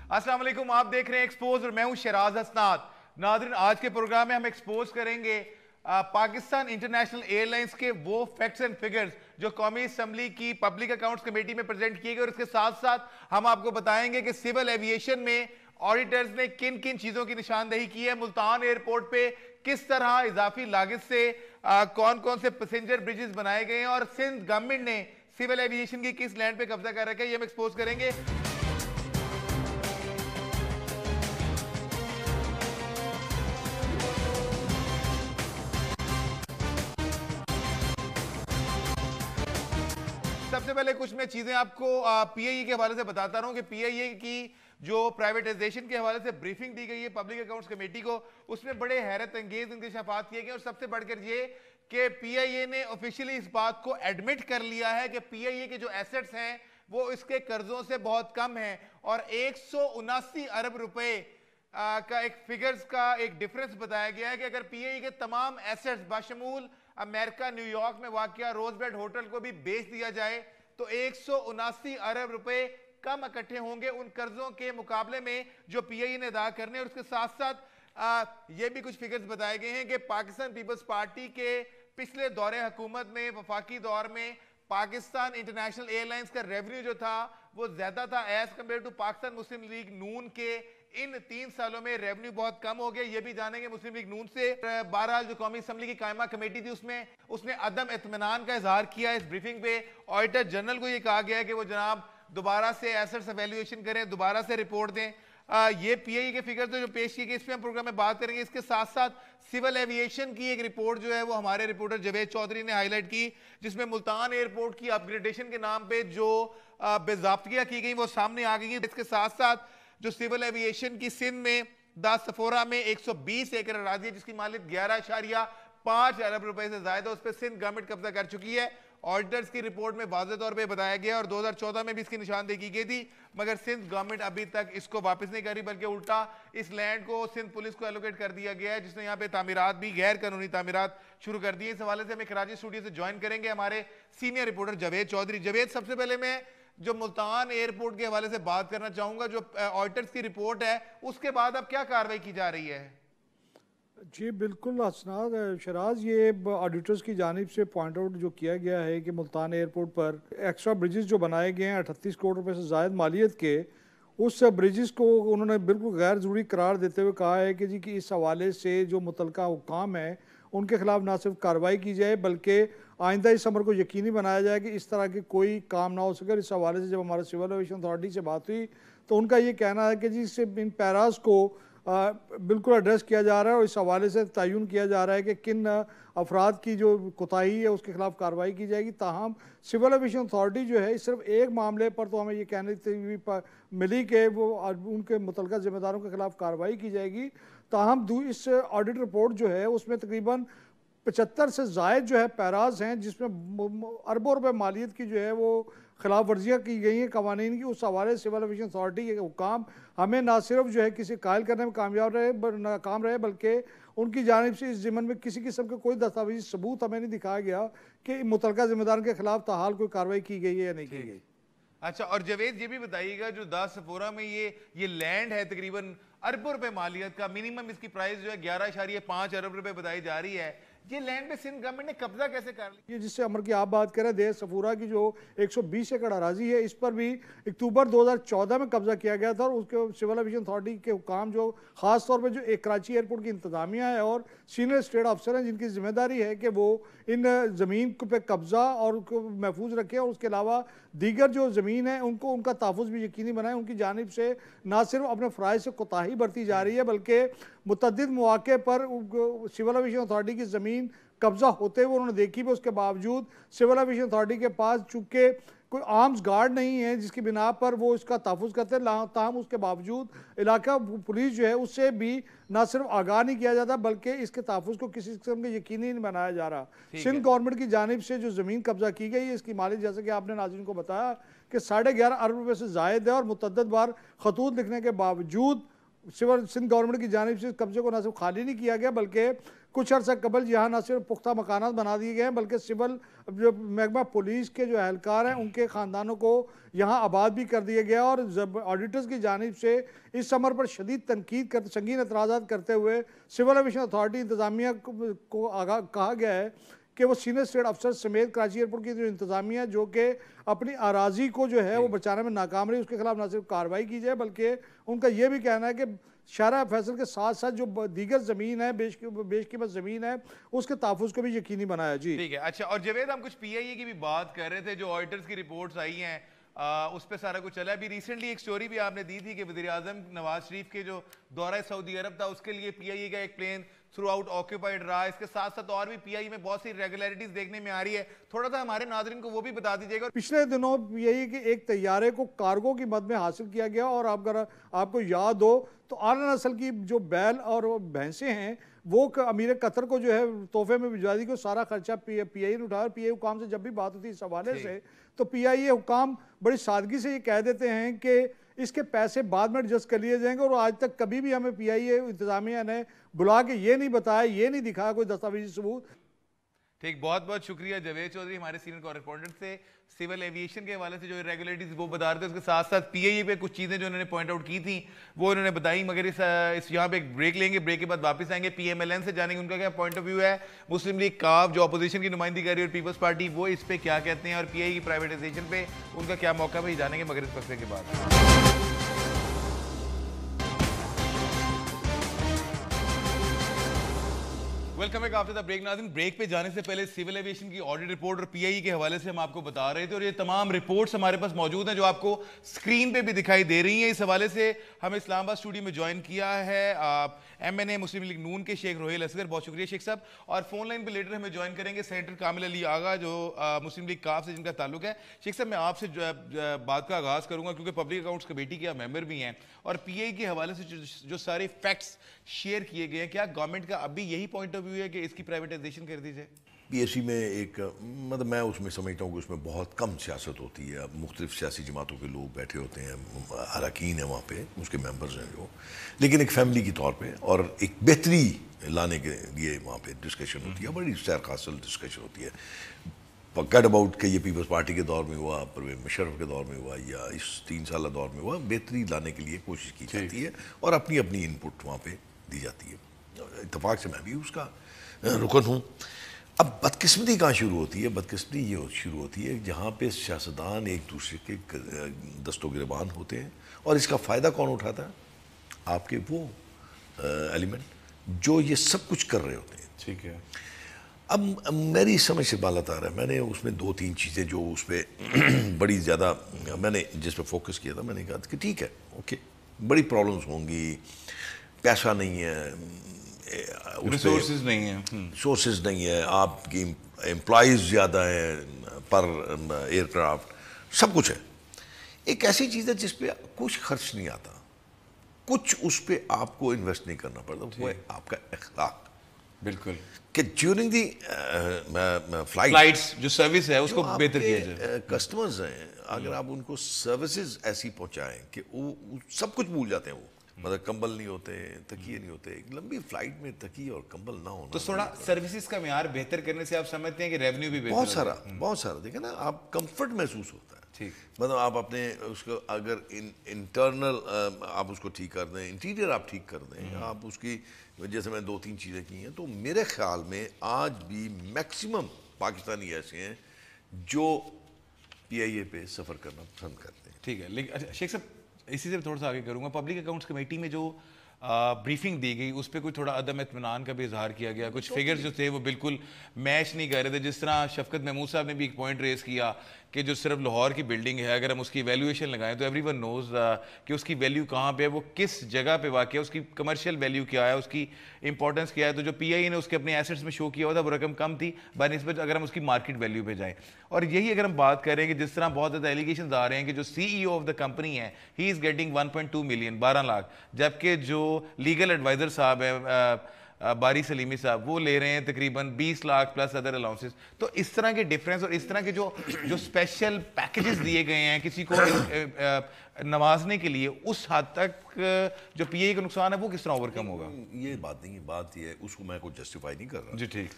अस्सलाम वालेकुम, आप देख रहे हैं एक्सपोज और मैं हूं शराज हसनात। नाज़रीन, आज के प्रोग्राम में हम एक्सपोज करेंगे पाकिस्तान इंटरनेशनल एयरलाइंस के वो फैक्ट्स एंड फिगर्स जो कौमी असम्बली की पब्लिक अकाउंट्स कमेटी में प्रेजेंट किए गए, और इसके साथ साथ हम आपको बताएंगे कि सिविल एविएशन में ऑडिटर्स ने किन किन चीजों की निशानदेही की है, मुल्तान एयरपोर्ट पे किस तरह इजाफी लागत से कौन कौन से पैसेंजर ब्रिजेस बनाए गए हैं, और सिंध गवर्नमेंट ने सिविल एविएशन की किस लैंड पे कब्जा कर रखा है, ये हम एक्सपोज करेंगे। सबसे पहले कुछ मैं चीजें आपको पीआईए के हवाले से बताता रहा हूं कि पीआईए की जो प्राइवेटाइजेशन के हवाले से ब्रीफिंग दी गई है पब्लिक अकाउंट्स कमेटी को, उसमें बड़े हैरत अंगेज इंकशाफात किए गए, और सबसे बढ़कर ये कि पीआईए ने ऑफिशियली इस बात को एडमिट कर लिया है कि पीआईए के जो एसेट्स हैं वो इसके कर्जों से बहुत कम हैं, और 179 अरब रुपए का एक फिगर्स का एक डिफरेंस बताया गया है कि अगर पीआईए के तमाम एसेट्स बाशमूल अमेरिका न्यूयॉर्क में वाकया रोजबेड होटल को भी बेच दिया जाए तो 179 अरब रुपए कम इकट्ठे होंगे उन कर्जों के मुकाबले में जो पीआईए ने अदा करने। और उसके साथ साथ ये भी कुछ फिगर्स बताए गए हैं कि पाकिस्तान पीपल्स पार्टी के पिछले दौरे हुकूमत में वफाकी दौर में पाकिस्तान इंटरनेशनल एयरलाइंस का रेवेन्यू जो था वो ज्यादा था as compared to Pakistan Muslim League Noon के। इन 3 सालों में रेवेन्यू बहुत कम हो गया, ये भी जानेंगे मुस्लिम लीग नून से। बहरहाल जो कौमी असम्बली की कायमा कमेटी थी उसने अदम इत्मीनान का इजहार किया इस ब्रीफिंग पे। ऑडिटर जनरल को ये कहा गया है कि वो जनाब दोबारा से एसेट्स एवेल्युएशन करें, दोबारा से रिपोर्ट दें। ये पीआई के फिगर जो पेश की गई इस पर हम प्रोग्राम में बात करेंगे। इसके साथ साथ सिविल एविएशन की एक रिपोर्ट जो है वो हमारे रिपोर्टर जवेद चौधरी ने हाईलाइट की, जिसमें मुल्तान एयरपोर्ट की अपग्रेडेशन के नाम पे जो बेज़ाब्तियां की गई वो सामने आ गई हैं। इसके साथ साथ जो सिविल एविएशन की सिंध में दास सफोरा में 120 एकड़ अराजी है जिसकी मालिक 11.5 अरब रुपए से ज्यादा, उस पर सिंध गवर्नमेंट कब्जा कर चुकी है। ऑडिटर्स की रिपोर्ट में वाज़ेह तौर पे बताया गया और 2014 में भी इसकी निशानदेही की गई थी, मगर सिंध गवर्नमेंट अभी तक इसको वापस नहीं करी, बल्कि उल्टा इस लैंड को सिंध पुलिस को एलोकेट कर दिया गया है, जिसने यहाँ पे तामीरात भी गैर कानूनी तामीरात शुरू कर दी। इस हवाले से हमें कराची स्टूडियो से ज्वाइन करेंगे हमारे सीनियर रिपोर्टर जवेद चौधरी। जवेद, सबसे पहले मैं जो मुल्तान एयरपोर्ट के हवाले से बात करना चाहूंगा, जो ऑडिटर्स की रिपोर्ट है उसके बाद अब क्या कार्रवाई की जा रही है? जी बिल्कुल हसनाद शराज, ये ऑडिटर्स की जानिब से पॉइंट आउट जो किया गया है कि मुल्तान एयरपोर्ट पर एक्स्ट्रा ब्रिजेस जो बनाए गए हैं 38 करोड़ रुपए से ज़ायद मालियत के, उस ब्रिजेस को उन्होंने बिल्कुल गैर ज़रूरी करार देते हुए कहा है कि जी कि इस हवाले से जो मुतलका हुकाम है उनके खिलाफ ना सिर्फ कार्रवाई की जाए बल्कि आइंदा इस अमर को यकीनी बनाया जाए कि इस तरह की कोई काम ना हो सके। इस हवाले से जब हमारे सिविल एविएशन अथॉरिटी से बात हुई तो उनका ये कहना है कि जी इससे इन पैराज को बिल्कुल एड्रेस किया जा रहा है और इस हवाले से तयन किया जा रहा है कि किन अफराद की जो कोताही है उसके खिलाफ कार्रवाई की जाएगी। ताहम सिविल एविएशन अथॉरिटी जो है सिर्फ एक मामले पर तो हमें ये कहने मिली कि वो उनके मुतलका जिम्मेदारों के खिलाफ कार्रवाई की जाएगी। ताहम इस ऑडिट रिपोर्ट जो है उसमें तकरीबन 75 से ज़ायद जो है पैराज हैं जिसमें अरबों रुपए मालियत की जो है वो खिलाफ वर्जियाँ की गई हैं कवानीन की। उस हवाले से सिविल एविएशन अथॉरिटी के हुकाम हमें ना सिर्फ जो है किसी कायल करने में नाकाम रहे बल्कि उनकी जानिब से इस ज़िम्मन में किसी किस्म का कोई दस्तावेजी सबूत हमें नहीं दिखाया गया कि मुतलका जिम्मेदारों के खिलाफ ताहाल कोई कार्रवाई की गई है या नहीं की गई। अच्छा, और जवेद ये भी बताइएगा जो दास सफोरा में ये लैंड है तकरीबन अरबों रुपए मालियत का, मिनिमम इसकी प्राइस जो है 11.5 अरब रुपए बताई जा रही है, ये लैंड पे सिंध गवर्नमेंट ने कब्जा कैसे कर लिया? ये जिससे अमर की आप बात करें देर सफूरा की जो 120 एकड़ अराजी है इस पर भी अक्टूबर 2014 में कब्जा किया गया था और उसके सिविल एविएशन अथॉरिटी के हुकाम जो खास तौर पे जो एक कराची एयरपोर्ट की इंतजामिया है और सीनियर स्टेट अफसर हैं जिनकी जिम्मेदारी है कि वो इन ज़मीन पे कब्जा और उनको महफूज रखें और उसके अलावा दीगर जो ज़मीन है उनको उनका तहफ़्फ़ुज़ भी यकीनी बनाए। उनकी जानिब से ना सिर्फ अपने फ़राइज़ से कोताही बरती जा रही है बल्कि मुतअद्दिद मौके पर सिविल एविएशन अथॉरिटी की ज़मीन कब्जा होते हुए उन्होंने देखी भी, उसके बावजूद सिविल एविएशन अथॉरिटी के पास चूंकि कोई आर्म्स गार्ड नहीं है जिसकी बिना पर वो इसका तहफ़्फ़ुज़ करते हैं, ताहम उसके बावजूद इलाका पुलिस जो है उससे भी ना सिर्फ आगाह नहीं किया जाता बल्कि इसके तहफ़्फ़ुज़ को किसी किस्म का यकीनी नहीं बनाया जा रहा। सिंध गवर्नमेंट की जानिब से जो ज़मीन कब्जा की गई है इसकी मालिक जैसे कि आपने नाज़रीन को बताया कि 11.5 अरब रुपये से ज़ायद है और मुतअद्दिद बार खतूत लिखने के बावजूद सिंध गवर्नमेंट की जानिब से कब्जे को न सिर्फ खाली नहीं किया गया बल्कि कुछ अर्सा कबल यहाँ न सिर्फ पुख्ता मकानात बना दिए गए हैं बल्कि सिविल जो महकमा पुलिस के जो एहलकार हैं उनके ख़ानदानों को यहाँ आबाद भी कर दिया गया। और जब ऑडिटर्स की जानिब से इस अमर पर शदीद तनकीद कर संगीन एतराज़ात करते हुए सिविल एविएशन अथॉरिटी इंतज़ामिया को कहा गया है कि वो सीनियर स्टेट अफसर समेत कराची एयरपोर्ट की जो इंतज़ामिया जो कि अपनी अराजी को जो है वो बचाने में नाकाम रही, उसके खिलाफ न सिर्फ कार्रवाई की जाए बल्कि उनका ये भी कहना है कि शाहरा फैसल के साथ साथ जो दीगर ज़मीन है बेशकीमत ज़मीन है उसके तहफ़्फ़ुज़ को भी यकीनी बनाया। जी ठीक है। अच्छा, और जावेद हम कुछ पीआईए की भी बात कर रहे थे, जो ऑडिटर्स की रिपोर्ट्स आई हैं उस पर सारा कुछ चला है। अभी रिसेंटली एक स्टोरी भी आपने दी थी कि वज़ीर आज़म नवाज शरीफ के जो दौरा सऊदी अरब था उसके लिए पीआईए का एक प्लेन थ्रू आउट ऑक्यूपाइड रहा। इसके साथ साथ और भी पीआईए में बहुत सी रेगुलरिटीज देखने में आ रही है, थोड़ा सा हमारे नाज़रीन को वो भी बता दीजिएगा। पिछले दिनों पीआईए के एक तैयारे को कार्गो की मद में हासिल किया गया और अगर आपको याद हो तो आला नस्ल की जो बैल और भैंसें हैं वो अमीर कतर को जो है तोहफे में भिजवा दी, को सारा खर्चा पीआईए ने उठाया। पीआईए हुकाम से जब भी बात होती है इस हवाले से तो पीआईए हुकाम बड़ी सादगी से ये कह देते हैं कि इसके पैसे बाद में एडजस्ट कर लिए जाएंगे। और आज तक कभी भी हमें पीआईए इंतजामिया ने बुला के ये नहीं बताया, ये नहीं दिखाया कोई दस्तावेजी सबूत। ठीक, बहुत बहुत शुक्रिया जावेद चौधरी हमारे सीनियर कॉरेस्पॉन्डेंट से सिविल एविएशन के हवाले से जो रेगुलेटरीज वो बता रहे थे, उसके साथ साथ पीआईए पे कुछ चीज़ें जो उन्होंने पॉइंट आउट की थी वो उन्होंने बताई। मगर इस यहाँ पे एक ब्रेक लेंगे, ब्रेक के बाद वापस आएंगे, पीएमएलएन से जानेंगे उनका क्या पॉइंट ऑफ व्यू है, मुस्लिम लीग काफ जो अपोजिशन की नुमाइंदगी कर रही है और पीपल्स पार्टी वो इस पर क्या कहते हैं, और पीआईए की प्राइवेटाइजेशन पे उनका क्या मौका है, जानेंगे मगर इस वक्फे के बाद। Welcome back after the break. नाज़रीन, ब्रेक पे जाने से पहले सिविल एविएशन की ऑडिट रिपोर्ट और पीआईए के हवाले से हम आपको बता रहे थे और ये तमाम रिपोर्ट्स हमारे पास मौजूद हैं जो आपको स्क्रीन पे भी दिखाई दे रही हैं। इस हवाले से हमें इस्लामाबाद स्टूडियो में ज्वाइन किया है एमएनए मुस्लिम लीग नून के शेख रोहेल असगर, बहुत शुक्रिया शेख साहब। और फोन लाइन पर लेटर हमें ज्वाइन करेंगे सेनेटर कामिल अली आगा जो मुस्लिम लीग काफ से जिनका ताल्लुक है। शेख साहब, मैं आपसे बात का आगाज़ करूँगा क्योंकि पब्लिक अकाउंट्स कमेटी के आप मेंबर भी हैं और पीआईए के हवाले से जो सारे फैक्ट्स शेयर किए गए हैं, क्या गवर्नमेंट का अभी यही पॉइंट ऑफ व्यू है कि इसकी प्राइवेटाइजेशन कर दी जाए? पीएससी में एक मतलब मैं उसमें समझता हूँ कि उसमें बहुत कम सियासत होती है। मुख्तलिफ सियासी जमातों के लोग बैठे होते हैं, अरकान हैं वहाँ पे, उसके मेंबर्स हैं जो, लेकिन एक फैमिली की तौर पे और एक बेहतरी लाने के लिए वहाँ पे डिस्कशन होती है, बड़ी सैर-खासल डिस्कशन होती है। कैट अबाउट कि ये पीपल्स पार्टी के दौर में हुआ, परवेज़ मुशर्रफ के दौर में हुआ या इस 3 साल दौर में हुआ, बेहतरी लाने के लिए कोशिश की जाती है और अपनी अपनी इनपुट वहाँ पे दी जाती है। इत्तेफाक से मैं भी उसका रुकन हूँ। अब बदकिस्मती कहाँ शुरू होती है? बदकिस्मती ये शुरू होती है जहाँ पे सियासतदान एक दूसरे के दस्तों गिरबान होते हैं और इसका फ़ायदा कौन उठाता है? आपके वो एलिमेंट जो ये सब कुछ कर रहे होते हैं। ठीक है। अब मेरी समझ से बात आ रहा है, मैंने उसमें 2-3 चीज़ें जो उस पर बड़ी ज़्यादा मैंने जिस पर फोकस किया था, मैंने कहा कि ठीक है, ओके, बड़ी प्रॉब्लम्स होंगी, पैसा नहीं है, रिसोर्सेज नहीं है, सोर्सेज नहीं है, आपकी एम्प्लॉयज़ ज़्यादा हैं पर एयरक्राफ्ट, सब कुछ है। एक ऐसी चीज़ है जिस पे कुछ खर्च नहीं आता, कुछ उस पर आपको इन्वेस्ट नहीं करना पड़ता, वो है आपका अखलाक। बिल्कुल, कि ड्यूरिंग दी फ्लाइट्स जो सर्विस है उसको बेहतर किया जाए। कस्टमर्स हैं, अगर आप उनको सर्विसेज ऐसी पहुंचाएं कि वो सब कुछ भूल जाते हैं, वो मतलब कंबल नहीं होते, तकिए नहीं होते, एक लंबी फ्लाइट में तकिए और कंबल ना होना, तो थोड़ा सर्विसेज का मेयार बेहतर करने से आप समझते हैं कि रेवेन्यू भी बेहतर बहुत सारा देखें ना, आप कंफर्ट महसूस होता है। ठीक, मतलब आप अपने उसको अगर इंटरनल आप उसको ठीक कर दें, इंटीरियर आप ठीक कर दें, आप उसकी जैसे मैं 2-3 चीज़ें की हैं, तो मेरे ख्याल में आज भी मैक्सिमम पाकिस्तानी ऐसे हैं जो पीआईए पे सफ़र करना पसंद करते हैं। ठीक है, लेकिन अच्छा शेख साहब, इसी से थोड़ा सा आगे करूँगा, पब्लिक अकाउंट्स कमेटी में जो ब्रीफिंग दी गई उस पर कुछ थोड़ा अदम इत्मीनान का भी इजहार किया गया, कुछ फिगर्स जो थे वो बिल्कुल मैच नहीं कर रहे थे। जिस तरह शफकत महमूद साहब ने भी एक पॉइंट रेज किया कि जो सिर्फ लाहौर की बिल्डिंग है, अगर हम उसकी वैल्यूएशन लगाएं तो एवरीवन नोज कि उसकी वैल्यू कहाँ पे है, वो किस जगह पे वाक़ है, उसकी कमर्शियल वैल्यू क्या है, उसकी इंपॉर्टेंस क्या है। तो जो पीआईए ने उसके अपने एसेट्स में शो किया हुआ था वो रकम कम थी बनिस्बत अगर हम उसकी मार्केट वैल्यू पे जाएँ। और यही अगर हम बात करें कि जिस तरह बहुत ज़्यादा एलिगेशन आ रहे हैं कि जो CEO ऑफ द कंपनी है he is getting 1.2 million, 12 lakh, जबकि जो लीगल एडवाइज़र साहब है बारी सलीमी साहब, वो ले रहे हैं तकरीबन 20 लाख प्लस अदर अलाउंसेस। तो इस तरह के डिफरेंस और इस तरह के जो स्पेशल पैकेजेस दिए गए हैं किसी को नवाजने के लिए, उस हद तक जो पीआईए का नुकसान है वो किस तरह ओवरकम होगा? ये बात नहीं, बात ये है, उसको मैं कुछ जस्टिफाई नहीं कर रहा जी ठीक।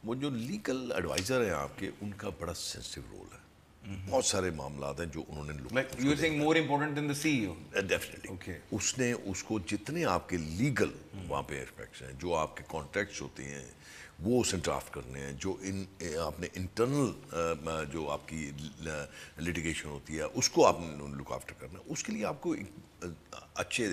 वो जो लीगल एडवाइजर हैं आपके, उनका बड़ा सेंसिटिव रोल है। बहुत सारे मामलात हैं जो उन्होंने more important then the CEO. Definitely उसने उसको जितने आपके लीगल वहाँ पे एस्पेक्ट्स हैं, जो आपके कॉन्ट्रैक्ट्स होते हैं वो उसे ड्राफ्ट करने हैं, जो आपने इंटरनल जो आपकी लिटिगेशन होती है उसको आपने लुक आफ्टर करना है। उसके लिए आपको अच्छे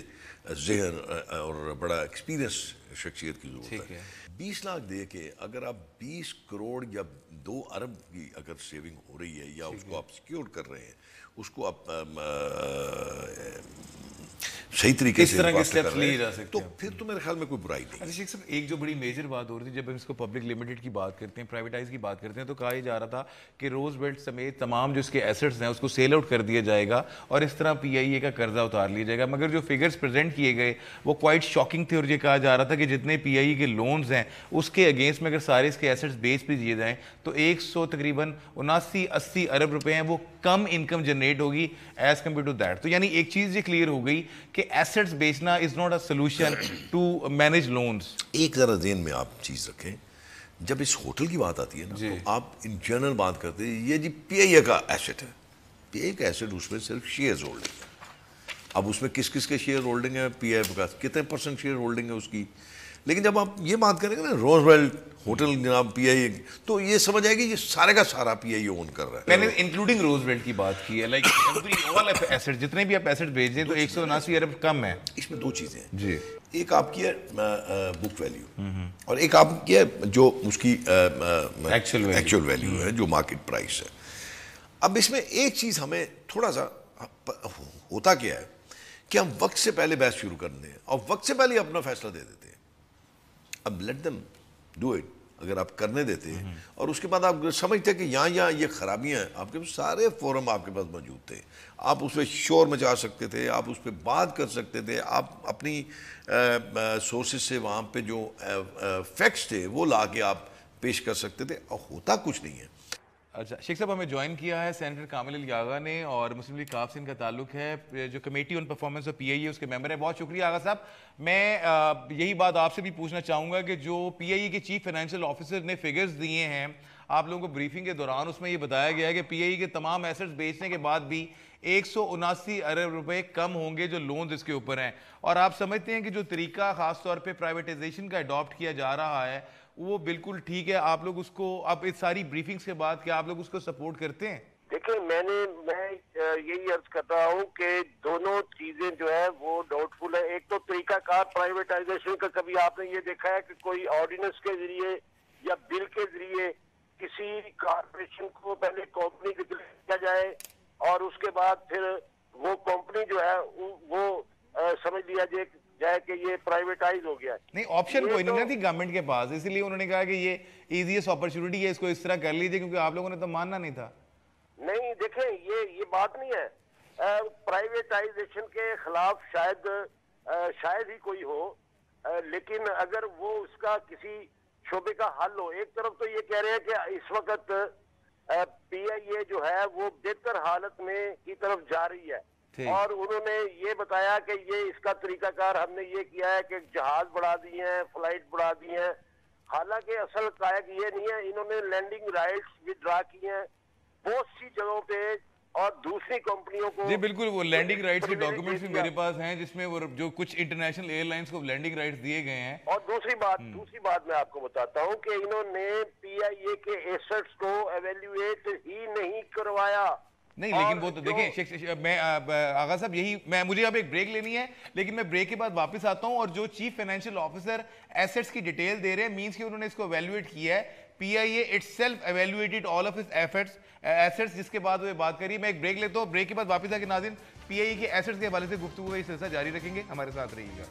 जहन और बड़ा एक्सपीरियंस शख्सियत की जरूरत है। 20 लाख दे के अगर आप 20 करोड़ या 2 अरब की अगर सेविंग हो रही है या उसको आप सिक्योर कर रहे हैं, उसको आप सही तरीके से तरह के स्टेप्स लिए जा सकते तो फिर तो मेरे ख्याल में कोई बुराई नहीं। अच्छा शेख साहब, एक जो बड़ी मेजर बात हो रही थी जब हम इसको पब्लिक लिमिटेड की बात करते हैं, प्राइवेटाइज की बात करते हैं, तो कहा जा रहा था कि रोज बेल्ट समेत तमाम जो इसके एसेट्स हैं उसको सेल आउट कर दिया जाएगा और इस तरह पीआईए का कर्जा उतार लिया जाएगा। मगर जो फिगर्स प्रेजेंट किए गए वो क्वाइट शॉकिंग थे और ये कहा जा रहा था कि जितने पीआईए के लोन्स हैं उसके अगेंस्ट में अगर सारे इसके एसेट्स बेच भी दिए जाएं तो 100 तकरीबन 79-80 अरब रुपए हैं वो कम इनकम जनरेट होगी एज कम्पेयर टू दैट। तो यानी एक चीज ये क्लियर हो गई कि एसेट्स बेचना is not a solution to manage loans. एक जरा ज़हन में आप चीज रखें, जब इस होटल की बात आती है ना तो आप इन जनरल बात करते हैं ये जी पीआईए का एसेट है। पीआईए का एसेट उसमें सिर्फ शेयर होल्डिंग है। अब उसमें किस किस के शेयर होल्डिंग है, पीआईए का कितने % शेयर होल्डिंग है उसकी। लेकिन जब आप ये बात करेंगे ना रोजवेल्ट होटल जनाब पीआईए, तो ये समझ आएगी ये सारे का सारा पीआईए ओन कर रहा है। मैंने इंक्लूडिंग रोजवेल्ट की बात की है, लाइक ऑल एसेट, जितने भी आप एसेट भेज दें तो 179 अरब कम है। इसमें 2 चीजें हैं जी, एक आपकी है बुक वैल्यू और एक आपकी है जो उसकी एक्चुअल वैल्यू है, जो मार्केट प्राइस है। अब इसमें एक चीज हमें थोड़ा सा होता क्या है कि हम वक्त से पहले बहस शुरू कर दें और वक्त से पहले अपना फैसला दे देते हैं। अब लेट देम डू इट, अगर आप करने देते हैं और उसके बाद आप समझते हैं कि यहाँ ये खराबियाँ हैं, आपके पास सारे फोरम आपके पास मौजूद थे, आप उस पर शोर मचा सकते थे, आप उस पर बात कर सकते थे, आप अपनी सोर्सेज से वहाँ पे जो फैक्ट्स थे वो ला के आप पेश कर सकते थे, और होता कुछ नहीं है। अच्छा शेख साहब, हमें ज्वाइन किया है सेनेटर कामिल अली आगा ने और मुस्लिम लीग काफ से इनका ताल्लुक है, जो committee on performance of PIA उसके मेंबर है। बहुत शुक्रिया आगा साहब। मैं यही बात आपसे भी पूछना चाहूँगा कि जो पीआईए के चीफ फाइनेंशियल ऑफिसर ने फिगर्स दिए हैं आप लोगों को ब्रीफिंग के दौरान, उसमें ये बताया गया है कि पीआईए के तमाम एसेट्स बेचने के बाद भी 179 अरब रुपए कम होंगे जो लोन्स इसके ऊपर हैं। और आप समझते हैं कि जो तरीका खासतौर पर प्राइवेटाइजेशन का अडॉप्ट किया जा रहा है वो बिल्कुल ठीक है? आप लोग उसको, अब इस सारी ब्रीफिंग्स के बाद क्या आप लोग उसको सपोर्ट करते हैं? देखिए मैं यही अर्ज कर रहा हूँ कि दोनों चीजें जो है वो डाउटफुल है। एक तो तरीकाकार प्राइवेटाइजेशन का, कभी आपने ये देखा है कि कोई ऑर्डिनेंस के जरिए या बिल के जरिए किसी कारपोरेशन को पहले कंपनी डिक्लेयर किया जाए और उसके बाद फिर वो कंपनी जो है वो समझ लिया जाए कि ये प्राइवेटाइज हो गया है। नहीं, ऑप्शन कोई नहीं थी गवर्नमेंट के पास, इसलिए उन्होंने कहा कि ये इजीएस्ट अपॉर्चुनिटी है, इसको इस तरह कर लीजिए, क्योंकि आप लोगों ने तो मानना नहीं था। नहीं देखें, ये बात नहीं है। प्राइवेटाइजेशन के खिलाफ शायद ही कोई हो, लेकिन अगर वो उसका किसी शोबे का हल हो। एक तरफ तो ये कह रहे हैं कि इस वक्त पीआईए जो है वो बेहतर हालत में की तरफ जा रही है, और उन्होंने ये बताया कि ये इसका तरीकाकार हमने ये किया है कि जहाज बढ़ा दिए हैं, फ्लाइट बढ़ा दी हैं। हालांकि असल कायक ये नहीं है, इन्होंने लैंडिंग राइट्स विड्रा किए हैं बहुत सी जगहों पे, और दूसरी कंपनियों को जी बिल्कुल, वो लैंडिंग राइट्स के डॉक्यूमेंट्स भी मेरे पास हैं जिसमें वो जो कुछ इंटरनेशनल एयरलाइंस को लैंडिंग राइट्स दिए गए हैं। और दूसरी बात मैं आपको बताता हूं कि इन्होंने पीआईए के एसेट्स को एवेल्युएट ही नहीं करवाया। नहीं, लेकिन वो तो देखें मैं आगा साहब, यही मुझे अब एक ब्रेक लेनी है, लेकिन मैं ब्रेक के बाद वापस आता हूं। और जो चीफ फाइनेंशियल ऑफिसर एसेट्स की डिटेल दे रहे हैं, मींस कि उन्होंने इसको एवेल्युएट किया है, PIA itself evaluated all of its assets, जिसके बाद वो बात करी। मैं एक ब्रेक लेता हूं, ब्रेक के बाद वापस आके नाज़रीन पीआईए के एसेट्स के हवाले से गुफ्तगू का ये सिलसिला जारी रखेंगे, हमारे साथ रहिएगा।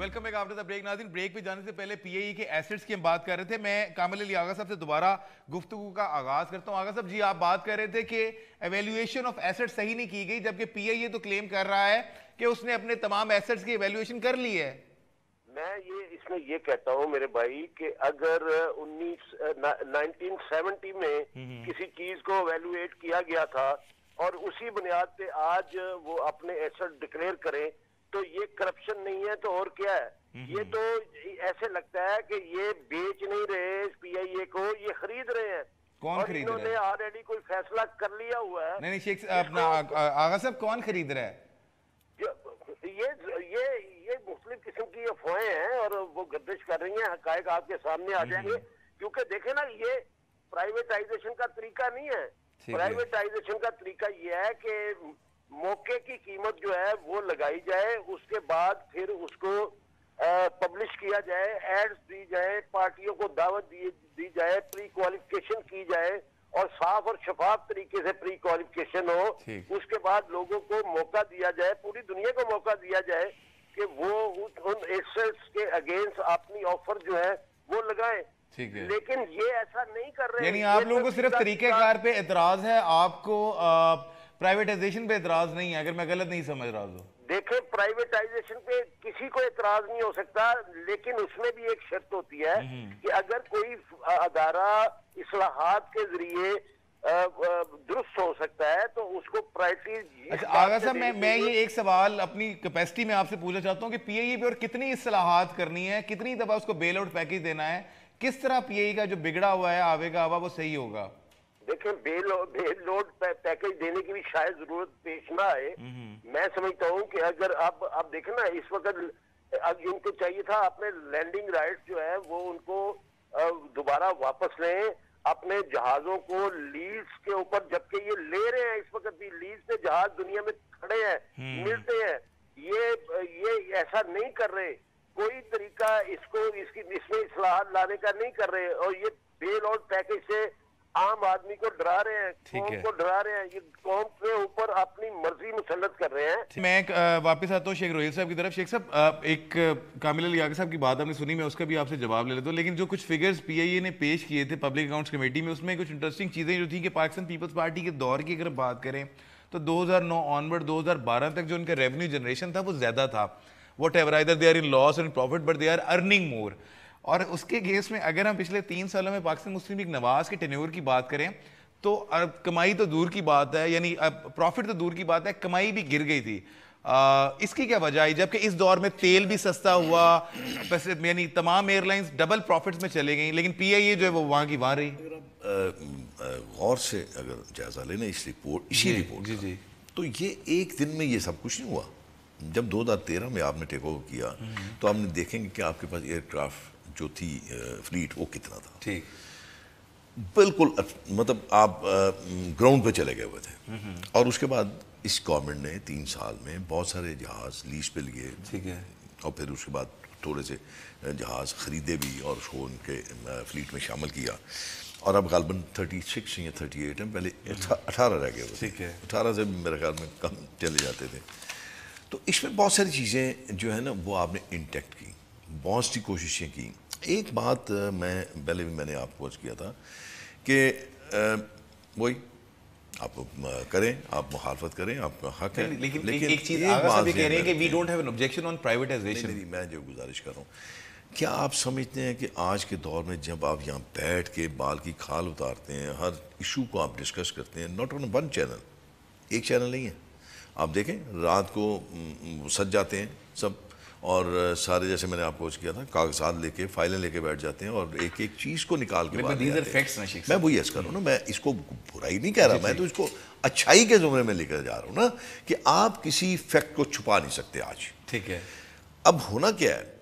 Welcome back after the break. नाज़रीन, ब्रेक पे जाने से पहले पीआईए के एसेट्स की हम बात कर रहे थे। मैं कामिल अली आगा साहब से दोबारा गुफ्तगू का आगाज करता हूं। आगा साहब जी, आप बात कर रहे थे कि एवेल्युएशन ऑफ एसेट्स सही नहीं की गई, जबकि पीआईए तो क्लेम कर रहा है कि उसने अपने तमाम एसेट्स की एवेल्युएशन कर ली है। मैं इसमें ये कहता हूँ मेरे भाई कि अगर 1970 में किसी चीज को एवेल्युएट किया गया था और उसी बुनियाद पे आज वो अपने एसेट डिक्लेयर करें तो ये करप्शन नहीं है तो और क्या है। ये तो ऐसे लगता है कि ये बेच नहीं रहे पीआईए को, ये खरीद रहे हैं। कौन खरीद रहा है? इन्होंने ऑलरेडी कोई फैसला कर लिया हुआ है। नहीं शेख अपना आगा साहब, कौन खरीद रहा है? ये मुख्तलिफ किस्म की अफवाहें हैं और वो गर्दिश कर रही हैं। हकायक आपके सामने आ जाएंगे, क्योंकि देखे ना, ये प्राइवेटाइजेशन का तरीका नहीं है। प्राइवेटाइजेशन का तरीका ये है कि मौके की कीमत जो है वो लगाई जाए, उसके बाद फिर उसको पब्लिश किया जाए, एड्स दी जाए, पार्टियों को दावत दी जाए, प्री क्वालिफिकेशन की जाए और साफ और शफाफ तरीके से प्री क्वालिफिकेशन हो। उसके बाद लोगों को मौका दिया जाए, पूरी दुनिया को मौका दिया जाए कि वो उन एसेट्स के अगेंस्ट अपनी ऑफर जो है वो लगाएं। ठीक है, लेकिन ये ऐसा नहीं कर रहे। यानी आप लोगों को सिर्फ तरीकेकार पे एतराज है, आपको प्राइवेटाइजेशन पे एतराज नहीं है, अगर मैं गलत नहीं समझ रहा तो? देखें, प्राइवेटाइजेशन पे किसी को एतराज नहीं हो सकता, लेकिन उसमें भी एक शर्त होती है कि अगर कोई अदारा इस्लाहात के जरिए दुरुस्त हो सकता है तो उसको प्रायोरिटी। अच्छा आगा साहब, मैं ये एक सवाल अपनी कैपेसिटी में आपसे पूछना चाहता हूँ कि पीआईए पे और कितनी इस्लाहात करनी है, कितनी दफा उसको बेल आउट पैकेज देना है, किस तरह पीआईए का जो बिगड़ा हुआ है आवेगा हवा वो सही होगा? देखें, बेल लोड पैकेज देने की भी शायद जरूरत पेश ना आए। मैं समझता हूँ कि अगर आप देखें ना, इस वक्त इनको चाहिए था अपने लैंडिंग राइट्स जो है वो उनको दोबारा वापस लें, अपने जहाजों को लीज के ऊपर, जबकि ये ले रहे हैं इस वक्त भी लीज पे जहाज दुनिया में खड़े हैं, मिलते हैं। ये ऐसा नहीं कर रहे, कोई तरीका इसमें इस्लाहात लाने का नहीं कर रहे, और ये बेल आउट पैकेज से आम आदमी को डरा रहे हैं, कौम को डरा रहे हैं, ये कौम के ऊपर अपनी मर्जी मुसल्लत कर रहे हैं। मैं वापस आता हूँ शेख रोहिल साहब की तरफ। शेख साहब, एक कामिल अली आगा साहब की बात आपने सुनी, मैं उसका भी आपसे जवाब ले लेता हूँ, लेकिन जो कुछ फिगर्स पीआईए ने पेश किए थे पब्लिक अकाउंट्स कमेटी में, उसमें कुछ इंटरेस्टिंग चीज़ें जो थी कि पाकिस्तान पीपल्स पार्टी के दौर की अगर बात करें तो 2009 ऑनवर्ड 2012 तक जो उनका रेवेन्यू जनरेशन था वो ज़्यादा था। Whatever, either they are in loss and profit but they are earning more. और उसके केस में अगर हम पिछले 3 सालों में पाकिस्तान मुस्लिम लीग नवाज के टेन्योर की बात करें तो कमाई तो दूर की बात है, यानी प्रॉफिट तो दूर की बात है, कमाई भी गिर गई थी। इसकी क्या वजह है, जबकि इस दौर में तेल भी सस्ता हुआ, यानी तमाम एयरलाइंस डबल प्रॉफिट्स में चले गई, लेकिन पीआईए जो है वो वहां की वहां रही। गौर से अगर जायजा लेना इसी रिपोर्ट जी, तो ये एक दिन में ये सब कुछ नहीं हुआ। जब 2013 में आपने टेक ओवर किया तो आपने देखेंगे कि आपके पास एयरक्राफ्ट जो थी फ्लीट वो कितना था। ठीक, बिल्कुल, मतलब आप ग्राउंड पे चले गए हुए थे। और उसके बाद इस गवर्नमेंट ने 3 साल में बहुत सारे जहाज लीज पे लिए, ठीक है, और फिर उसके बाद थोड़े से जहाज खरीदे भी और उसको उनके फ्लीट में शामिल किया। और अब गालबन 36 या 38 हैं, पहले 18 रह गए। ठीक है, 18 से मेरे ख्याल में कम चले जाते थे। तो इसमें बहुत सारी चीज़ें जो है ना वो आपने इंटेक्ट की, बहुत सी कोशिशें की। एक बात मैं पहले भी मैंने आपको अर्ज किया था कि वही आप करें, आप मुखालफत करें, आपका हक है, लेकिन एक चीज़ आगा साहब कह रहे हैं कि we don't have an objection on privatisation. मैं जो गुजारिश कर रहा हूँ, क्या आप समझते हैं कि आज के दौर में जब आप यहाँ बैठ के बाल की खाल उतारते हैं, हर इशू को आप डिस्कस करते हैं, नॉट ऑन वन चैनल, एक चैनल नहीं है, आप देखें रात को सज जाते हैं सब, और सारे जैसे मैंने आपको किया था कागजात लेके फाइलें लेके बैठ जाते हैं और एक एक चीज़ को निकाल के बाहर मैं वही ऐसा कर रहा हूँ ना, मैं इसको बुराई नहीं कह रहा, मैं तो इसको अच्छाई के ज़ुमरे में लेकर जा रहा हूँ ना, कि आप किसी फैक्ट को छुपा नहीं सकते आज। ठीक है, अब होना क्या है,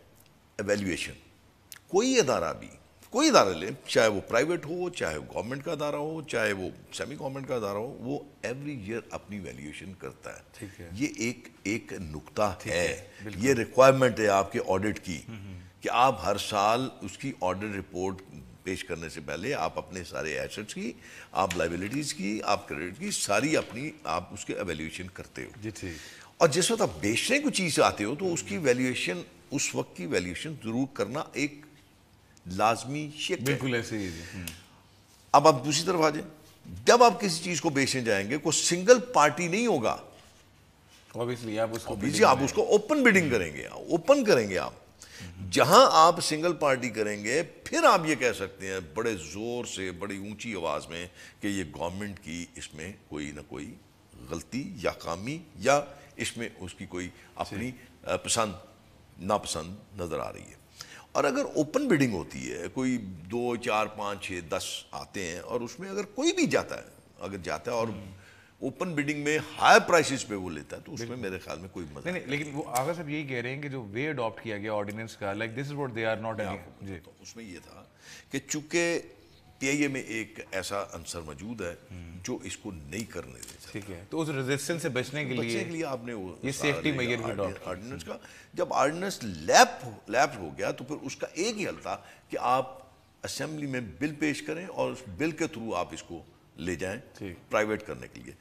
एवेल्युएशन, कोई अदारा भी, कोई अदारा ले, चाहे वो प्राइवेट हो, चाहे वो गवर्नमेंट का अदारा हो, चाहे वो सेमी गवर्नमेंट का अदारा हो, वो एवरी ईयर अपनी वैल्यूएशन करता है। ठीक है, ये एक नुक्ता है, ये रिक्वायरमेंट है आपके ऑडिट की कि आप हर साल उसकी ऑडिट रिपोर्ट पेश करने से पहले आप अपने सारे एसेट्स की, आप लाइबिलिटीज की, आप क्रेडिट की सारी अपनी आप उसके एवेल्यूएशन करते हो। जी ठीक। और जिस वक्त आप बेचने को चीज आते हो तो उसकी वैल्यूएशन, उस वक्त की वैल्यूएशन जरूर करना एक लाजमी शिक है। बिल्कुल ऐसे ही है। अब आप दूसरी तरफ आ जाए, जब आप किसी चीज को बेचने जाएंगे कोई सिंगल पार्टी नहीं होगा, ऑब्वियसली आप उसको आप उसको ओपन बिडिंग करेंगे, ओपन करेंगे आप। जहां आप सिंगल पार्टी करेंगे फिर आप ये कह सकते हैं बड़े जोर से, बड़ी ऊंची आवाज में कि ये गवर्नमेंट की इसमें कोई ना कोई गलती या खामी या इसमें उसकी कोई अपनी पसंद नापसंद नजर आ रही है। और अगर ओपन बिडिंग होती है, कोई 2, 4, 5, 6, 10 आते हैं और उसमें अगर कोई भी जाता है, अगर जाता है और ओपन बिडिंग में हाई प्राइसेस पे वो लेता है, तो उसमें मेरे ख्याल में कोई मजा नहीं। लेकिन वो आगा साहब यही कह रहे हैं कि जो वे अडॉप्ट किया गया ऑर्डिनेंस का, like this is what they are not जी। तो उसमें ये था कि चूंकि पीआईए में एक ऐसा अंसर मौजूद है जो इसको नहीं करने देता। ठीक है, तो उस रेजिस्टेंस से बचने के लिए आपने वो ये सेफ्टी मेजर भी अडॉप्ट ऑर्डिनेंस का, जब ऑर्डिनेंस लैप हो गया तो फिर उसका एक ही हल था कि आप असेंबली में बिल पेश करें और उस बिल के थ्रू आप इसको ले जाएं प्राइवेट करने के लिए।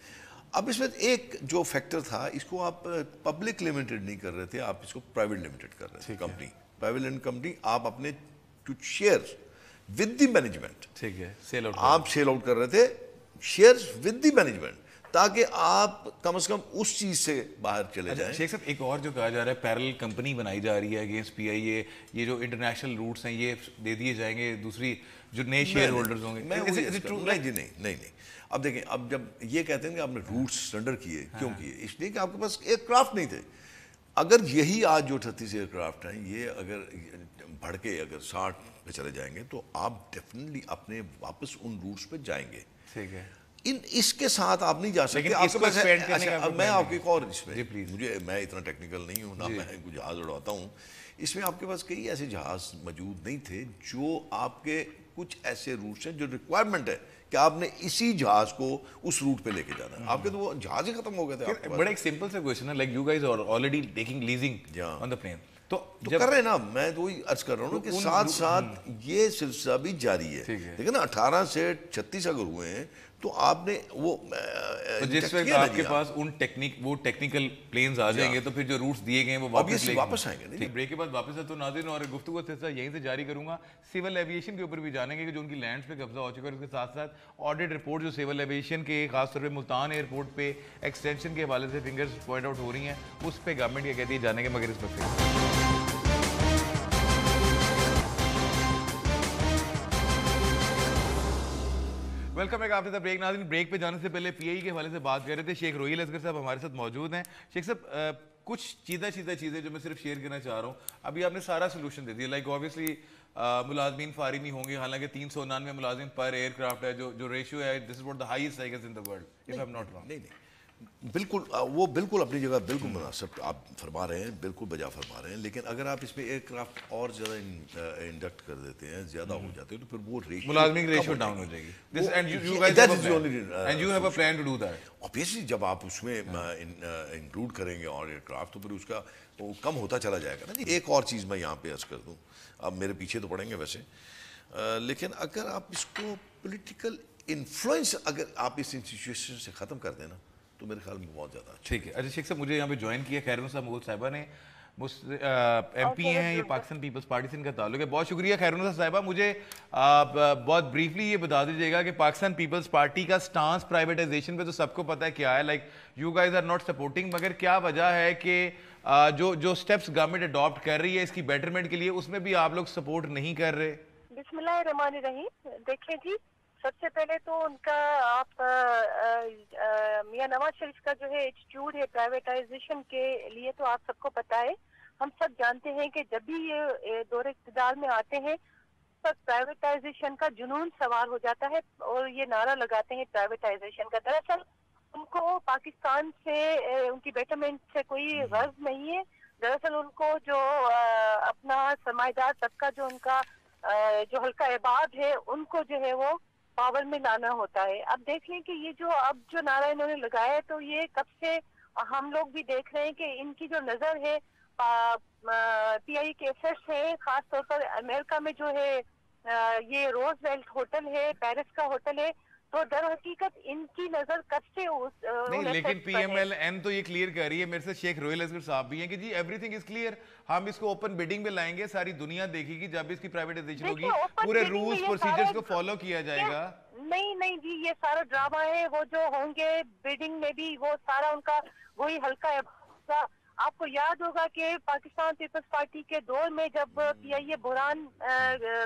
अब इसमें एक जो फैक्टर था, इसको आप पब्लिक लिमिटेड नहीं कर रहे थे, आप इसको प्राइवेट लिमिटेड कर रहे थे। कंपनी, प्राइवेट लिमिटेड कंपनी, आप अपने कुछ शेयर्स विद द मैनेजमेंट, ठीक है, सेल आउट, आप सेल आउट कर रहे थे शेयर्स विद द मैनेजमेंट, ताकि आप कम से कम उस चीज से बाहर चले जाएं। शेख साहब, एक और जो कहा जा रहा है पैरेलल कंपनी बनाई जा रही है अगेंस्ट पीआईए, ये जो इंटरनेशनल रूट्स हैं ये दे दिए जाएंगे दूसरी जो नए शेयर होल्डर्स होंगे। नहीं, अब देखें, अब जब ये कहते हैं कि आपने रूट्स सरेंडर किए, क्यों किए? इसलिए कि आपके पास एयरक्राफ्ट नहीं थे। अगर यही आज जो 38 एयरक्राफ्ट हैं, ये अगर बढ़ के अगर 60 पे चले जाएंगे तो आप डेफिनेटली अपने वापस उन रूट्स पे जाएंगे। ठीक है, इसके साथ आप नहीं जा सकते। लेकिन इसको एक्सपेंड करने का मैं आपको एक और इसमें, जी प्लीज, मुझे, मैं इतना टेक्निकल नहीं हूँ ना, मैं जहाज उड़ाता हूँ। इसमें आपके पास कई ऐसे जहाज मौजूद नहीं थे जो आपके कुछ ऐसे रूट्स हैं जो रिक्वायरमेंट है कि आपने इसी जहाज को उस रूट पे लेके जाना है। आपके तो वो जहाज ही खत्म हो गए थे। बड़ा एक सिंपल सा क्वेश्चन है, like you guys are already taking leasing on the plane, तो कर रहे हैं ना, मैं तो वही अर्ज कर रहा हूँ कि साथ साथ ये सिलसिला भी जारी है। देखिए ना, 18 से 36 अगर हुए हैं तो आपने वो तो जिस वक्त आपके पास वो टेक्निकल प्लेन्स आ जाएंगे तो फिर जो रूट्स दिए गए हैं वो वापस आएंगे। ठीक, ब्रेक के बाद वापस है। तो नाज़रीन, और गुफ्तगू का सिलसिला यहीं से जारी करूंगा। सिविल एविएशन के ऊपर भी जानेंगे कि जो उनकी लैंड्स पे कब्जा हो चुका है, उसके साथ साथ ऑडिट रिपोर्ट जो सिविल एविएशन के खासतौर पर मुल्तान एयरपोर्ट पे एक्सटेंशन के हवाले से फिंगर्स पॉइंट आउट हो रही हैं, उस पर गवर्नमेंट क्या कहती है जानेंगे, मगर इस पर welcome back after the break. नाज़रीन, ब्रेक पे जाने से पहले पीआई के हवाले से बात कर रहे थे। शेख रोहिल असगर साहब हमारे साथ मौजूद हैं। शेख साहब, कुछ सीधा चीज़ें जो मैं सिर्फ शेयर करना चाह रहा हूँ। अभी आपने सारा सोल्यूशन दे दिया, लाइक ऑब्वियसली मुलाजमीन फारी नहीं होंगे, हालांकि 399 मुलाजिम पर एयरक्राफ्ट है, जो रेशियो है, this is what the highest I guess in the world, if I am not wrong. नहीं, बिल्कुल, वो बिल्कुल अपनी जगह बिल्कुल मुनासिब आप फरमा रहे हैं, बिल्कुल बजा फरमा रहे हैं। लेकिन अगर आप इसमें एयरक्राफ्ट और ज़्यादा इंडक्ट कर देते हैं, ज़्यादा हो जाते हैं, तो फिर वो रेशियो, मुलाजमीन की रेशियो डाउन हो जाएगी। This and you guys have a plan to do that. Obviously जब आप उसमें इंक्लूड करेंगे और एयरक्राफ्ट, तो फिर उसका वो कम होता चला जाएगा ना जी। एक और चीज़ मैं यहाँ पे अर्ज कर दूँ, अब मेरे पीछे तो पड़ेंगे वैसे, लेकिन अगर आप इसको पॉलिटिकल इन्फ्लुएंस अगर आप इस सिचुएशन से ख़त्म कर देना तो मेरे ख्याल में बहुत ज़्यादा ठीक है। अच्छा शेख साहब, मुझे यहाँ पे ज्वाइन किया खैरुन साहब मुगल साहिबा ने, MP हैं, ये पाकिस्तान पीपल्स पार्टी से इनका ताल्लुक है। बहुत शुक्रिया खैरुन साहिबा। मुझे बहुत ब्रीफली ये बता दीजिएगा कि पाकिस्तान पीपल्स पार्टी का स्टांस प्राइवेटाइजेशन पे तो सबको पता है क्या है, like you guys are not supporting, मगर क्या वजह है कि जो स्टेप्स गवर्नमेंट अडॉप्ट कर रही है इसकी बेटरमेंट के लिए, उसमें भी आप लोग सपोर्ट नहीं कर रहे? बिस्मिल्लाहिर्रहमानिर्रहीम। देखिए जी, सबसे पहले तो उनका आप मियां नवाज शरीफ का जो है एटीट्यूड है प्राइवेटाइजेशन के लिए, तो आप सबको पता है। हम सब जानते हैं कि जब भी ये दौरे इक़्तिदार में आते हैं तो प्राइवेटाइजेशन का जुनून सवार हो जाता है और ये नारा लगाते हैं प्राइवेटाइजेशन का। दरअसल उनको पाकिस्तान से, उनकी बेटरमेंट से कोई गर्ज नहीं है। दरअसल उनको जो अपना सरमाएदार तबका, जो उनका जो हल्का इबाद है, उनको जो है वो पावर में लाना होता है। अब देख लें कि ये जो अब जो नारा इन्होंने लगाया है, तो ये कब से हम लोग भी देख रहे हैं कि इनकी जो नजर है पीआई के एसेट्स है, खास तौर पर अमेरिका में जो है ये रोजवेल्ट होटल है, पेरिस का होटल है, तो दर हकीकत इनकी नजर कब से उस नहीं, लेकिन पीएमएलएन तो ये क्लियर कर रही है, मेरे से शेख रोहिल असगर साहब भी हैं कि जी एवरीथिंग इज क्लियर, हम इसको ओपन बिडिंग में लाएंगे, सारी दुनिया देखेगी, जब इसकी प्राइवेटाइजेशन होगी पूरे रूल्स प्रोसीजर्स को फॉलो किया जाएगा। नहीं नहीं जी, ये सारा ड्रामा है, वो जो होंगे बिडिंग में भी वो सारा उनका वही हल्का। आपको याद होगा कि पाकिस्तान पीपल्स पार्टी के दौर में जब पीआईए बुरहान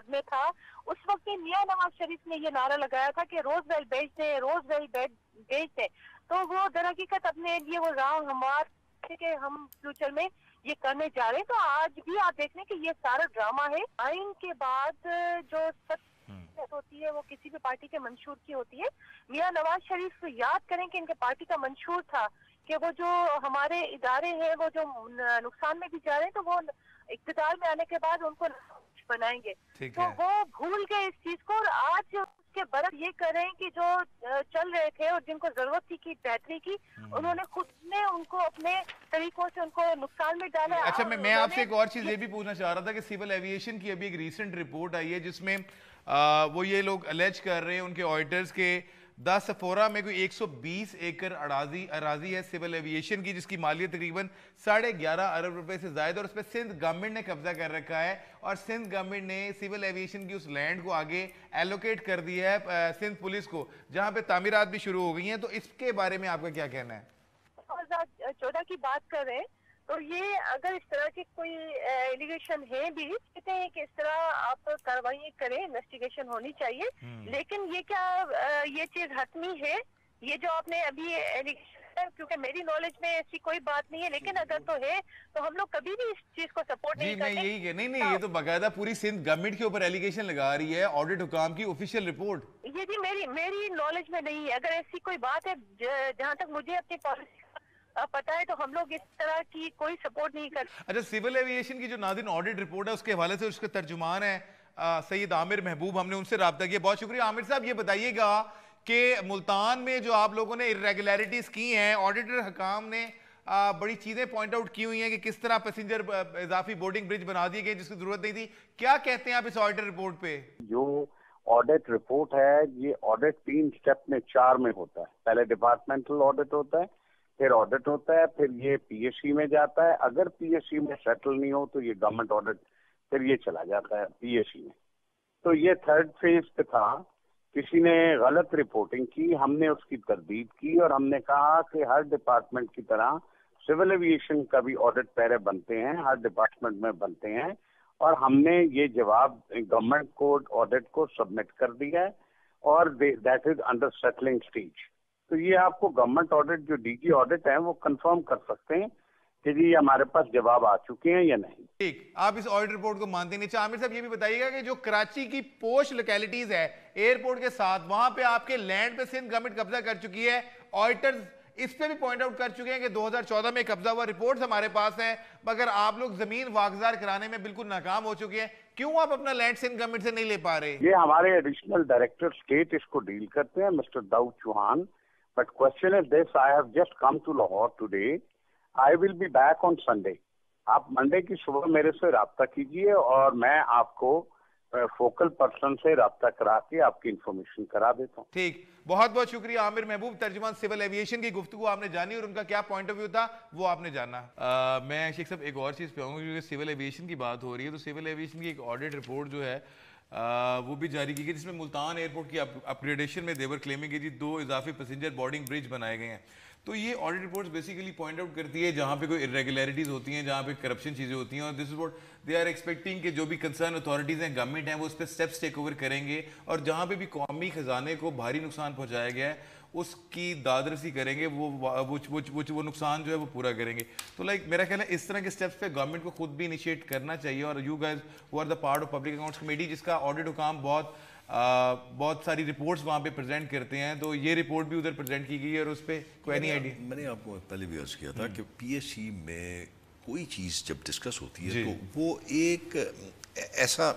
में था, उस वक्त मियां नवाज शरीफ ने ये नारा लगाया था कि रोजवेल बेच दें, रोजवेल बेच दें। तो वो दरहकीकत अपने लिए वो राह हमारे के हम फ्यूचर में ये करने जा रहे हैं। तो आज भी आप देख लें कि ये सारा ड्रामा है। आइन के बाद जो सत्ता होती है वो किसी भी पार्टी के मंशूर की होती है। मियां नवाज शरीफ याद करें कि इनके पार्टी का मंशूर था कि वो जो हमारे इदारे हैं वो जो नुकसान में भी जा रहे हैं, तो वो इक़्तिदार में आने के बाद उनको बनाएंगे। तो वो भूल गए इस चीज को, और आज उसके बरस ये कर रहे हैं कि जो चल रहे थे और जिनको जरूरत थी कि बेहतरी की, उन्होंने खुद ने उनको अपने तरीकों से उनको नुकसान में डाला। अच्छा, मैं आपसे एक और चीज ये भी पूछना चाह रहा था कि सिविल एविएशन की अभी एक रीसेंट रिपोर्ट आई है जिसमें वो ये लोग अलेज कर रहे हैं उनके ऑडिटर्स के 10 सफोरा में कोई 120 एकड़ अराजी है सिविल एविएशन की, जिसकी मालियत तकरीबन 11.5 अरब रुपए से ज्यादा, और उस पर सिंध गवर्नमेंट ने कब्जा कर रखा है, और सिंध गवर्नमेंट ने सिविल एविएशन की उस लैंड को आगे एलोकेट कर दिया है सिंध पुलिस को, जहां पे तामीरात भी शुरू हो गई हैं। तो इसके बारे में आपका क्या कहना है? 2014 की बात कर रहे हैं, तो ये अगर इस तरह के कोई एलिगेशन है भी, कहते हैं कि इस तरह आप कार्रवाई करें, इन्वेस्टिगेशन होनी चाहिए, लेकिन ये क्या ये चीज हतमी है? ये जो आपने अभी एलिगेशन है, क्योंकि मेरी नॉलेज में ऐसी कोई बात नहीं है, लेकिन अगर तो है तो हम लोग कभी भी इस चीज को सपोर्ट नहीं करते। मैं यही नहीं, ये तो बाकायदा पूरी सिंध गवर्नमेंट के ऊपर एलिगेशन लगा रही है, ऑडिट हुकाम की ऑफिशियल रिपोर्ट। ये जी मेरी नॉलेज में नहीं है। अगर ऐसी कोई बात है, जहाँ तक मुझे अपनी पॉलिसी पता है, तो हम लोग इस तरह की कोई सपोर्ट नहीं करते। अच्छा, सिविल एविएशन की जो नादिन ऑडिट रिपोर्ट है उसके हवाले से उसके तर्जुमान है सैयद आमिर महबूब, हमने उनसे रब्ता किया। बहुत शुक्रिया आमिर साहब। ये बताइएगा कि मुल्तान में जो आप लोगों ने इरेगुलरिटीज की हैं, ऑडिटर हकाम ने बड़ी चीजें पॉइंट आउट की हुई हैं कि किस तरह पैसेंजर इजाफी बोर्डिंग ब्रिज बना दिए गए जिसकी जरूरत नहीं थी। क्या कहते हैं आप इस ऑडिट रिपोर्ट पे? जो ऑडिट रिपोर्ट है, ये ऑडिट 3 स्टेप में 4 में होता है। पहले डिपार्टमेंटल ऑडिट होता है, फिर ऑडिट होता है, फिर ये पीएससी में जाता है। अगर पीएससी में सेटल नहीं हो तो ये गवर्नमेंट ऑडिट, फिर ये चला जाता है पीएससी में। तो ये 3rd फेज पे था। किसी ने गलत रिपोर्टिंग की, हमने उसकी तरदीद की और हमने कहा कि हर डिपार्टमेंट की तरह सिविल एविएशन का भी ऑडिट पहले बनते हैं, हर डिपार्टमेंट में बनते हैं, और हमने ये जवाब गवर्नमेंट को ऑडिट को सबमिट कर दिया है, और that is under settling stage. तो ये आपको गवर्नमेंट ऑडिट जो डीजी ऑडिट है वो कंफर्म कर सकते हैं कि जी हमारे पास जवाब आ चुके हैं या नहीं। ठीक, आप इस ऑडिट रिपोर्ट को मानते नहीं। आमिर साहब, ये भी बताइएगा कि जो कराची की पोश लोकेलिटीज है एयरपोर्ट के साथ, वहां पे आपके लैंड पे सिंध गवर्नमेंट कब्जा कर चुकी है, ऑडिटर्स इस पे भी पॉइंट आउट कर चुके हैं कि 2014 में कब्जा हुआ, रिपोर्ट्स हमारे पास हैं, मगर आप लोग जमीन वागजार कराने में बिल्कुल नाकाम हो चुके हैं। क्यों आप अपना लैंड सिंध गवर्नमेंट से नहीं ले पा रहे? ये हमारे एडिशनल डायरेक्टर स्टेट इसको डील करते हैं, mister Daud Chauhan. But question is this: I have just come to Lahore today. I will be back on Sunday. आप मंडे की सुबह मेरे से राब्ता कीजिए और मैं आपको फोकल पर्सन से राब्ता करा के आपकी इंफॉर्मेशन करा देता हूँ। ठीक, बहुत बहुत शुक्रिया आमिर महबूब, तर्जुमान सिविल एविएशन की गुफ्तगू आपने जानी और उनका क्या पॉइंट ऑफ व्यू था वो आपने जाना। मैं शेख साहब एक और चीज़ पे आऊँगा, क्योंकि सिविल एविएशन की बात हो रही है, तो सिविल एविएशन की एक ऑडिट रिपोर्ट जो है वो भी जारी की गई, जिसमें मुल्तान एयरपोर्ट की अपग्रेडेशन में देवर क्लेमिंग की जी 2 इजाफी पैसेंजर बोर्डिंग ब्रिज बनाए गए हैं। तो ये audit reports basically point out करती है जहाँ पे कोई इरेगुलरिटीज होती हैं, जहाँ पे करप्शन चीज़ें होती हैं, और this is what they are expecting कि जो भी कंसर्न अथॉरिटीज़ हैं, गवर्नमेंट हैं, वो उस पर स्टेप्स टेक ओवर करेंगे, और जहाँ पे भी कौमी खजाने को भारी नुकसान पहुँचाया गया है उसकी दादरसी करेंगे, वो नुकसान जो है वो पूरा करेंगे। तो लाइक मेरा ख्याल है इस तरह के स्टेप्स पे गवर्नमेंट को खुद भी इनिशिएट करना चाहिए, और you guys who are the part of Public Accounts Committee, जिसका ऑडिट हुकाम बहुत सारी रिपोर्ट्स वहाँ पे प्रेजेंट करते हैं, तो ये रिपोर्ट भी उधर प्रेजेंट की गई है, और उस पर कोई नहीं आइडिया। मैंने आपको पहले भी अर्ज किया था कि पीएससी में कोई चीज़ जब डिस्कस होती है तो वो एक ऐसा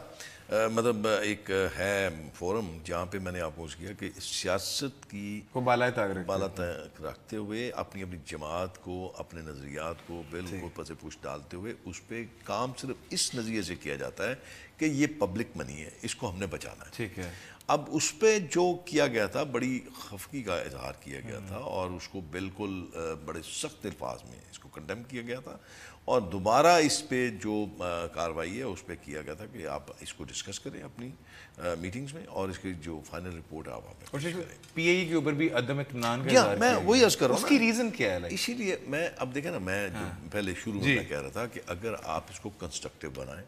मतलब एक है फोरम जहाँ पे मैंने आपको किया कि सियासत की को बाला तक रखते हुए अपनी अपनी जमात को, अपने नज़रियात को बिल्कुल पसे पुश डालते हुए उस पर काम सिर्फ इस नज़रिए से किया जाता है कि ये पब्लिक मनी है, इसको हमने बचाना है। ठीक है। अब उस पर जो किया गया था, बड़ी खफगी का इजहार किया गया था और उसको बिल्कुल बड़े सख्त अल्फाज में इसको कंडेम किया गया था और दोबारा इस पे जो कार्रवाई है उस पर किया गया था कि आप इसको डिस्कस करें अपनी मीटिंग्स में और इसकी जो फाइनल रिपोर्ट आप करें। पीआईए के ऊपर भी अदम इत्मीनान का इज़हार मैं वही अर्ज कर रहा हूँ, उसकी रीज़न क्या है? इसीलिए मैं अब देखें ना, मैं जो पहले शुरू में कह रहा था कि अगर आप इसको कंस्ट्रक्टिव बनाएं,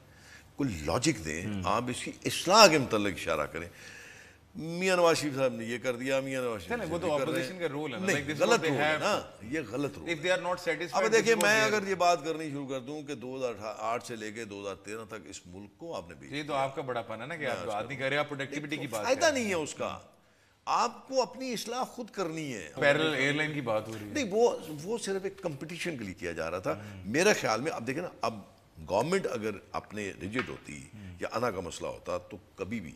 कोई लॉजिक दें, आप इसकी इस्लाह के मतलब इशारा करें। मियां नवाज शरीफ साहब ने ये कर दिया, मियां नवाज शरीफ वो तो ऑपोजिशन का रोल है ना, नहीं, गलत रोल है ना, ये गलत role. If they are not satisfied, अब देखिए मैं अगर ये बात करनी शुरू कर दूं कि 2008 से लेके 2013 तक इस मुल्क को आपने भेजा, ये तो आपका बड़ापन है ना कि आप बात नहीं कर रहे, आप प्रोडक्टिविटी की बात फायदा नहीं है उसका, आपको अपनी इस्लाह खुद करनी है। पैरेलल एयरलाइन की बात हो रही है, नहीं वो सिर्फ एक कंपटीशन के लिए किया जा रहा था मेरा ख्याल में। अब देखें ना, अब गवर्नमेंट अगर अपने रिजिड होती या अना का मसला होता तो कभी भी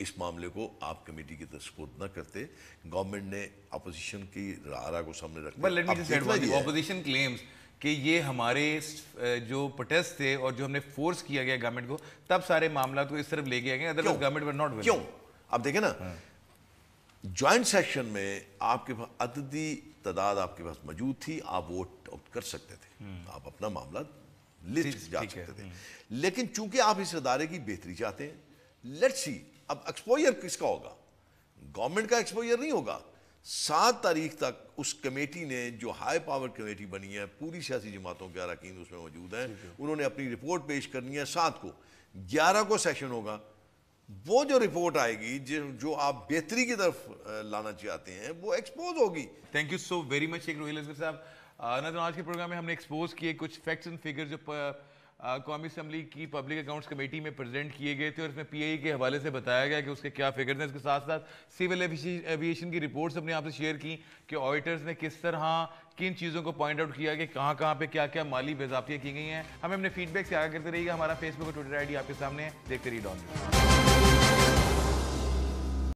इस मामले को आप कमेटी की तरफ सपोर्ट न करते, गवर्नमेंट ने अपोजिशन की रारा को सामने रखते। ऑपोजिशन क्लेम्स कि ये हमारे जो प्रोटेस्ट थे और जो हमने फोर्स किया गया गवर्नमेंट को, तब सारे मामला तो इस तरफ ले गए गए, otherwise government were not willing. क्यों? अब देखें ना, ज्वाइंट सेशन में आपके पास अददी तादाद आपके पास मौजूद थी, आप वोट आउट कर सकते थे, आप अपना मामला ले जा सकते थे, लेकिन चूंकि आप इस अदारे की बेहतरी चाहते हैं, लेट्स सी अब एक्सपोजर किसका होगा? गवर्नमेंट का एक्सपोजर नहीं होगा। 7 तारीख तक उस कमेटी ने, जो हाई पावर कमेटी बनी है, पूरी सियासी जमातों के अरकान उसमें मौजूद हैं, उन्होंने अपनी रिपोर्ट पेश करनी है 7 को, 11 को सेशन होगा। वो जो रिपोर्ट आएगी जो आप बेहतरी की तरफ लाना चाहते हैं, वो एक्सपोज होगी। Thank you so very much Sheikh Rohil Asghar sahab. आज के प्रोग्राम में हमने एक्सपोज किए कुछ फैक्ट्स एंड फिगर्स जो कौमी असम्बली की पब्लिक अकाउंट्स कमेटी में प्रेजेंट किए गए थे और इसमें पीआईए के हवाले से बताया गया कि उसके क्या फिगर्स हैं। इसके साथ साथ सिविल एविएशन की रिपोर्ट्स अपने आपसे शेयर की कि ऑडिटर्स ने किस तरह किन चीज़ों को पॉइंट आउट किया कि कहाँ कहाँ पे क्या क्या माली बेज़ाब्तियाँ की गई हैं। हमें अपने फीडबैक से आगे करते रहिएगा। हमारा फेसबुक और ट्विटर आईडी आपके सामने है, देखते रहिए डॉन।